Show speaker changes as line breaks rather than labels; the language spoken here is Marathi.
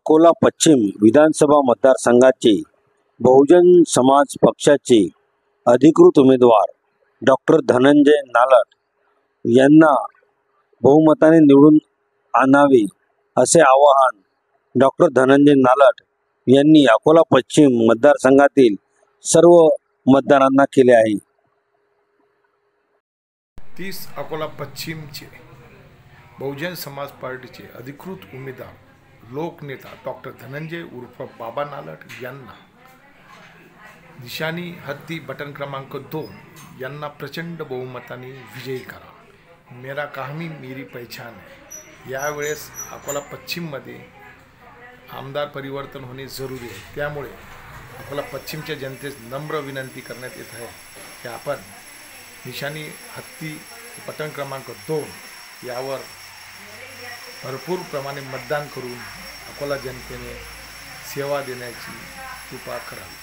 अकोला पश्चिम विधानसभा मतदारसंघाचे बहुजन समाज पक्षाचे अधिकृत उमेदवार डॉक्टर धनंजय नालट यांना बहुमताने निवडून आणावे असे आवाहन डॉक्टर धनंजय नालट यांनी अकोला पश्चिम मतदारसंघातील सर्व मतदारांना केले आहे।
30 अकोला पश्चिमचे बहुजन समाज पार्टीचे अधिकृत उमेदवार लोकनेता डॉक्टर धनंजय उर्फ बाबा नालट यांना निशाणी हत्ती बटन क्रमांक 2 यांना प्रचंड बहुमताने विजयी करा। मेरा काम ही मेरी पहचान है। यावेळेस अकोला पश्चिममध्ये आमदार परिवर्तन होणे जरुरी आहे। त्यामुळे अकोला पश्चिमच्या जनतेस नम्र विनंती करण्यात येत आहे की आपण निशाणी हत्ती बटन क्रमांक 2 यावर भरपूर प्रमाणे मतदान करून अकोला जनतेने सेवा देण्याची कृपा करावी।